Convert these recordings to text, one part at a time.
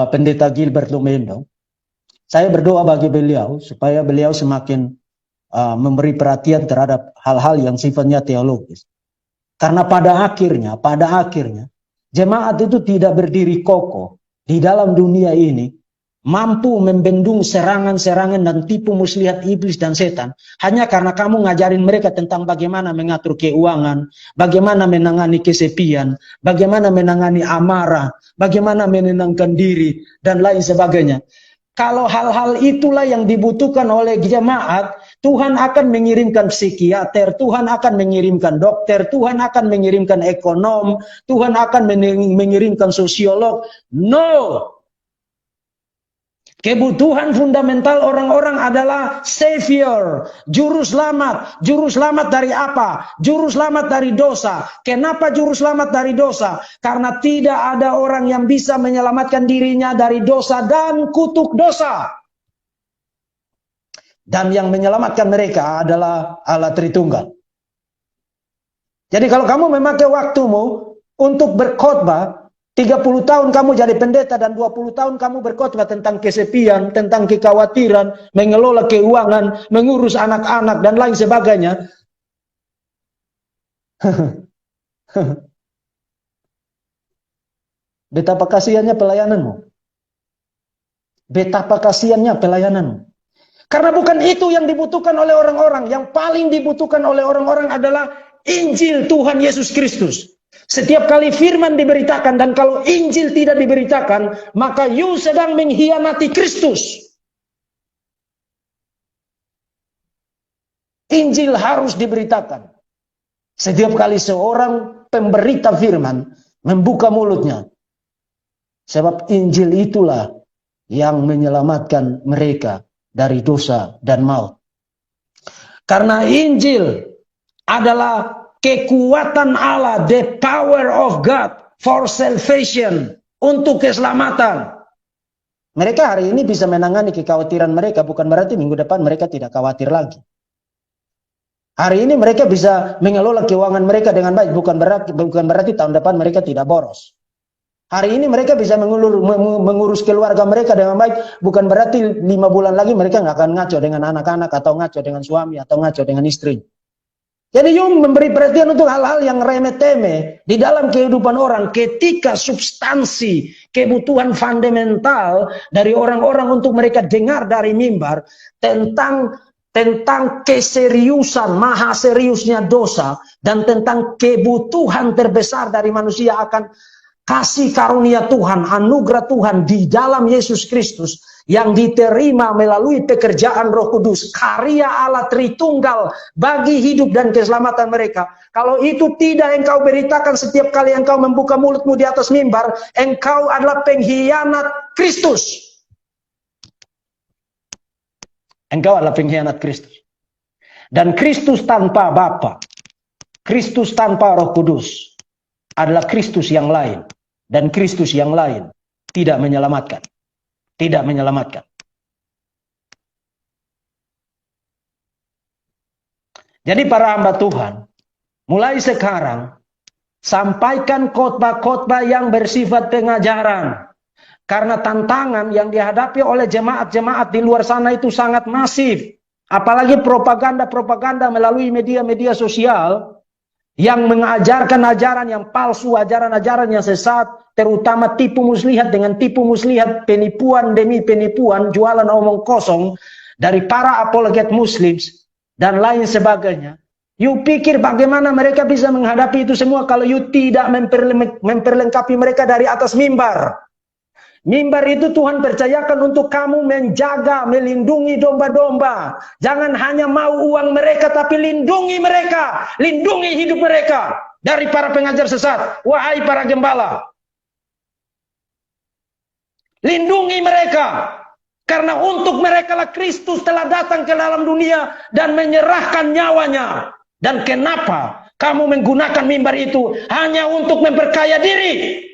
Pendeta Gilbert Lumendo. Saya berdoa bagi beliau supaya beliau semakin memberi perhatian terhadap hal-hal yang sifatnya teologis. Karena pada akhirnya jemaat itu tidak berdiri kokoh di dalam dunia ini, mampu membendung serangan-serangan dan tipu muslihat iblis dan setan hanya karena kamu ngajarin mereka tentang bagaimana mengatur keuangan, bagaimana menangani kesepian, bagaimana menangani amarah, bagaimana menenangkan diri dan lain sebagainya. Kalau hal-hal itulah yang dibutuhkan oleh jemaat, Tuhan akan mengirimkan psikiater, Tuhan akan mengirimkan dokter, Tuhan akan mengirimkan ekonom, Tuhan akan mengirimkan sosiolog. No. Kebutuhan fundamental orang-orang adalah Savior, juru selamat. Juru selamat dari apa? Juru selamat dari dosa. Kenapa juru selamat dari dosa? Karena tidak ada orang yang bisa menyelamatkan dirinya dari dosa dan kutuk dosa. Dan yang menyelamatkan mereka adalah Allah Tritunggal. Jadi kalau kamu memakai waktumu untuk berkhotbah, 30 tahun kamu jadi pendeta dan 20 tahun kamu berkhotbah tentang kesepian, tentang kekhawatiran, mengelola keuangan, mengurus anak-anak dan lain sebagainya. Betapa kasihannya pelayananmu. Betapa kasihannya pelayananmu. Karena bukan itu yang dibutuhkan oleh orang-orang. Yang paling dibutuhkan oleh orang-orang adalah Injil Tuhan Yesus Kristus. Setiap kali firman diberitakan dan kalau Injil tidak diberitakan, maka you sedang mengkhianati Kristus. Injil harus diberitakan. Setiap kali seorang pemberita firman membuka mulutnya. Sebab Injil itulah yang menyelamatkan mereka dari dosa dan maut. Karena Injil adalah kekuatan Allah, the power of God for salvation, untuk keselamatan. Mereka hari ini bisa menangani kekhawatiran mereka, bukan berarti minggu depan mereka tidak khawatir lagi. Hari ini mereka bisa mengelola keuangan mereka dengan baik, bukan berarti tahun depan mereka tidak boros. Hari ini mereka bisa mengurus keluarga mereka dengan baik, bukan berarti 5 bulan lagi mereka nggak akan ngaco dengan anak-anak, atau ngaco dengan suami, atau ngaco dengan istri. Jadi you memberi perhatian untuk hal-hal yang remeh-temeh di dalam kehidupan orang ketika substansi kebutuhan fundamental dari orang-orang untuk mereka dengar dari mimbar tentang keseriusan, maha seriusnya dosa dan tentang kebutuhan terbesar dari manusia akan kasih karunia Tuhan, anugerah Tuhan di dalam Yesus Kristus yang diterima melalui pekerjaan Roh Kudus, karya Allah Tritunggal bagi hidup dan keselamatan mereka. Kalau itu tidak engkau beritakan setiap kali engkau membuka mulutmu di atas mimbar, engkau adalah pengkhianat Kristus. Engkau adalah pengkhianat Kristus. Dan Kristus tanpa Bapa, Kristus tanpa Roh Kudus adalah Kristus yang lain. Dan Kristus yang lain tidak menyelamatkan. Tidak menyelamatkan. Jadi para hamba Tuhan, mulai sekarang sampaikan khotbah-khotbah yang bersifat pengajaran. Karena tantangan yang dihadapi oleh jemaat-jemaat di luar sana itu sangat masif. Apalagi propaganda-propaganda melalui media-media sosial yang mengajarkan ajaran yang palsu, ajaran-ajaran yang sesat, terutama tipu muslihat dengan tipu muslihat, penipuan demi penipuan, jualan omong kosong dari para apologet muslims dan lain sebagainya. You pikir bagaimana mereka bisa menghadapi itu semua kalau you tidak memperlengkapi mereka dari atas mimbar. Mimbar itu Tuhan percayakan untuk kamu menjaga, melindungi domba-domba. Jangan hanya mau uang mereka, tapi lindungi mereka. Lindungi hidup mereka dari para pengajar sesat. Wahai para gembala. Lindungi mereka. Karena untuk mereka lah Kristus telah datang ke dalam dunia dan menyerahkan nyawanya. Dan kenapa kamu menggunakan mimbar itu hanya untuk memperkaya diri?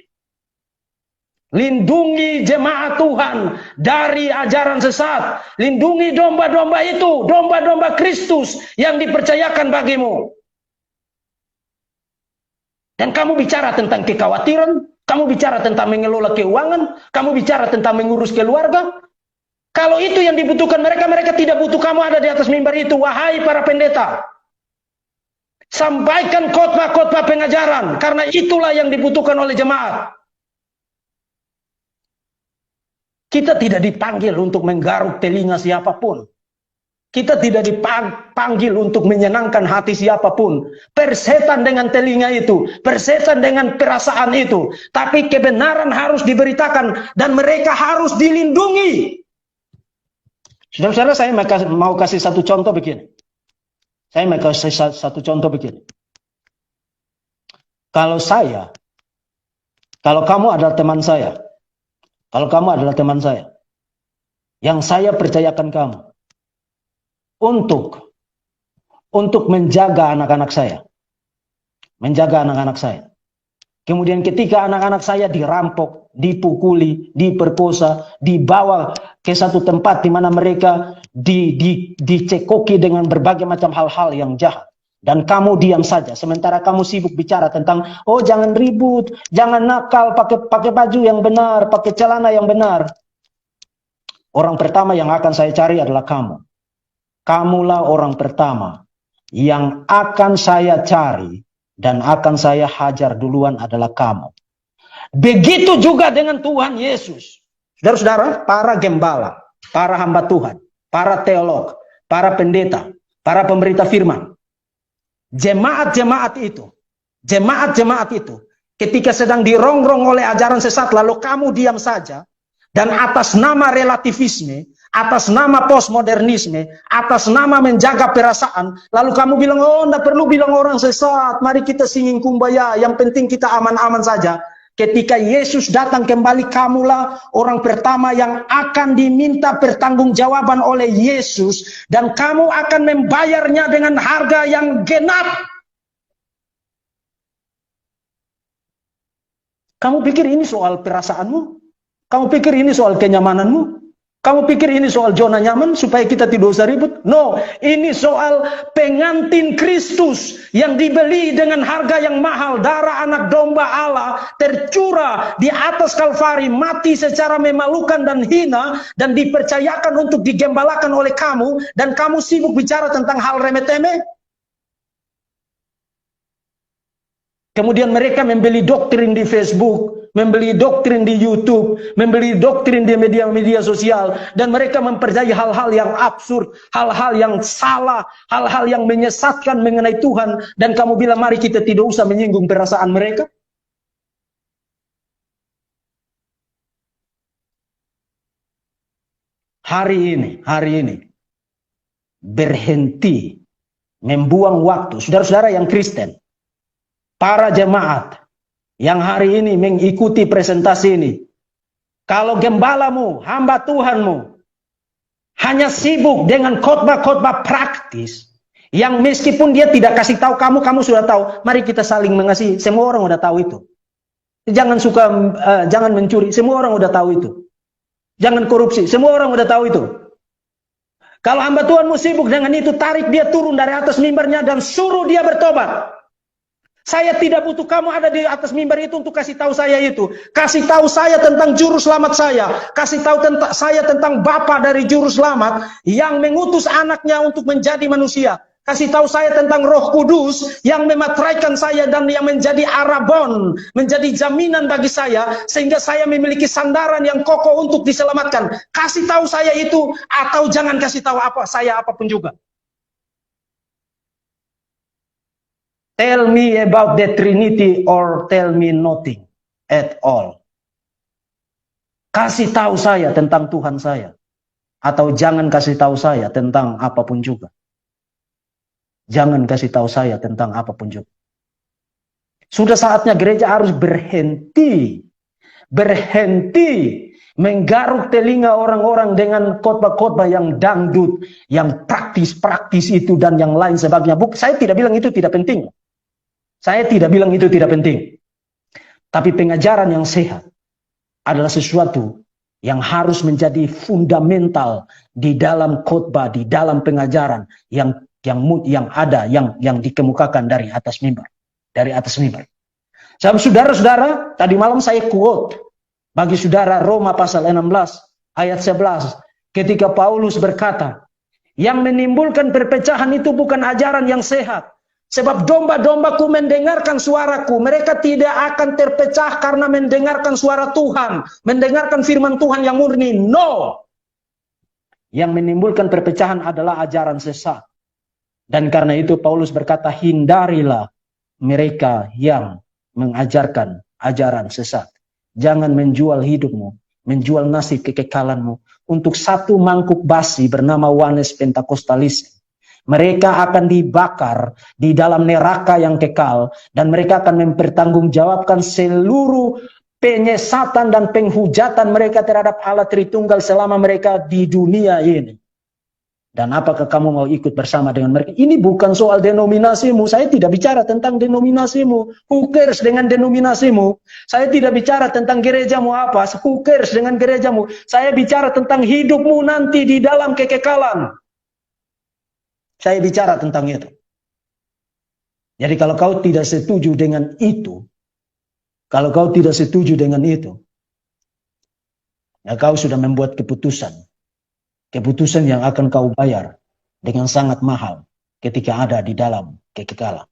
Lindungi jemaat Tuhan dari ajaran sesat. Lindungi domba-domba itu, domba-domba Kristus yang dipercayakan bagimu. Dan kamu bicara tentang kekhawatiran, Kamu bicara tentang mengelola keuangan, kamu bicara tentang mengurus keluarga. Kalau itu yang dibutuhkan mereka, mereka tidak butuh kamu ada di atas mimbar itu. Wahai para pendeta, sampaikan khotbah-khotbah pengajaran, karena itulah yang dibutuhkan oleh jemaat. Kita tidak dipanggil untuk menggaruk telinga siapapun. Kita tidak dipanggil untuk menyenangkan hati siapapun. Persetan dengan telinga itu, persetan dengan perasaan itu. Tapi kebenaran harus diberitakan dan mereka harus dilindungi. Saudara-saudara, saya mau kasih satu contoh begini. Saya mau kasih satu contoh begini. Kalau kamu adalah teman saya, yang saya percayakan kamu, untuk menjaga anak-anak saya. Kemudian ketika anak-anak saya dirampok, dipukuli, diperkosa, dibawa ke satu tempat di mana mereka dicekoki dengan berbagai macam hal-hal yang jahat. Dan kamu diam saja, sementara kamu sibuk bicara tentang, oh jangan ribut, jangan nakal, pakai baju yang benar, pakai celana yang benar. Orang pertama yang akan saya cari adalah kamu. Kamulah orang pertama yang akan saya cari dan akan saya hajar duluan adalah kamu. Begitu juga dengan Tuhan Yesus. Saudara-saudara, para gembala, para hamba Tuhan, para teolog, para pendeta, para pemberita firman, jemaat-jemaat itu, ketika sedang dirongrong oleh ajaran sesat, lalu kamu diam saja, dan atas nama relativisme, atas nama postmodernisme, atas nama menjaga perasaan, lalu kamu bilang, oh enggak perlu bilang orang sesat, mari kita singing kumbaya, yang penting kita aman-aman saja. Ketika Yesus datang kembali, kamulah orang pertama yang akan diminta pertanggungjawaban oleh Yesus, dan kamu akan membayarnya dengan harga yang genap. Kamu pikir ini soal perasaanmu? Kamu pikir ini soal kenyamananmu? Kamu pikir ini soal zona nyaman supaya kita tidak usah ribut? No, ini soal pengantin Kristus yang dibeli dengan harga yang mahal. Darah anak domba Allah tercurah di atas Kalvari, mati secara memalukan dan hina, dan dipercayakan untuk digembalakan oleh kamu, dan kamu sibuk bicara tentang hal remeh-temeh. Kemudian mereka membeli doktrin di Facebook, membeli doktrin di YouTube, membeli doktrin di media-media sosial, dan mereka mempercayai hal-hal yang absurd, hal-hal yang salah, hal-hal yang menyesatkan mengenai Tuhan, dan kamu bilang mari kita tidak usah menyinggung perasaan mereka. Hari ini berhenti membuang waktu, saudara-saudara yang Kristen, para jemaat yang hari ini mengikuti presentasi ini. Kalau gembalamu, hamba Tuhanmu, hanya sibuk dengan khotbah-khotbah praktis, yang meskipun dia tidak kasih tahu kamu, kamu sudah tahu, mari kita saling mengasihi. Semua orang udah tahu itu. Jangan mencuri, semua orang udah tahu itu. Jangan korupsi, semua orang udah tahu itu. Kalau hamba Tuhanmu sibuk dengan itu, tarik dia turun dari atas mimbarnya dan suruh dia bertobat. Saya tidak butuh kamu ada di atas mimbar itu untuk kasih tahu saya itu. Kasih tahu saya tentang juru selamat saya. Kasih tahu saya tentang Bapa dari juru selamat yang mengutus anaknya untuk menjadi manusia. Kasih tahu saya tentang Roh Kudus yang memateraikan saya dan yang menjadi arabon, menjadi jaminan bagi saya, sehingga saya memiliki sandaran yang kokoh untuk diselamatkan. Kasih tahu saya itu, atau jangan kasih tahu saya apapun juga. Tell me about the Trinity or tell me nothing at all. Kasih tahu saya tentang Tuhan saya, atau jangan kasih tahu saya tentang apapun juga. Jangan kasih tahu saya tentang apapun juga. Sudah saatnya gereja harus berhenti menggaruk telinga orang-orang dengan khotbah-khotbah yang dangdut, yang praktis-praktis itu dan yang lain sebagainya. Saya tidak bilang itu tidak penting. Saya tidak bilang itu tidak penting. Tapi pengajaran yang sehat adalah sesuatu yang harus menjadi fundamental di dalam khotbah, di dalam pengajaran yang dikemukakan dari atas mimbar. Saudara-saudara, tadi malam saya quote bagi saudara Roma pasal 16 ayat 11 ketika Paulus berkata, yang menimbulkan perpecahan itu bukan ajaran yang sehat. Sebab domba-dombaku mendengarkan suaraku, mereka tidak akan terpecah karena mendengarkan suara Tuhan, mendengarkan firman Tuhan yang murni. No. Yang menimbulkan perpecahan adalah ajaran sesat. Dan karena itu Paulus berkata, hindarilah mereka yang mengajarkan ajaran sesat. Jangan menjual hidupmu, menjual nasib kekekalanmu untuk satu mangkuk basi bernama Wanes Pentakostalis. Mereka akan dibakar di dalam neraka yang kekal, dan mereka akan mempertanggungjawabkan seluruh penyesatan dan penghujatan mereka terhadap Allah Tritunggal selama mereka di dunia ini. Dan apakah kamu mau ikut bersama dengan mereka? Ini bukan soal denominasimu. Saya tidak bicara tentang denominasimu. Who cares dengan denominasimu? Saya tidak bicara tentang gerejamu apa. Who cares dengan gerejamu? Saya bicara tentang hidupmu nanti di dalam kekekalan. Saya bicara tentang itu. Jadi kalau kau tidak setuju dengan itu, ya kau sudah membuat keputusan yang akan kau bayar dengan sangat mahal ketika ada di dalam kekekalan.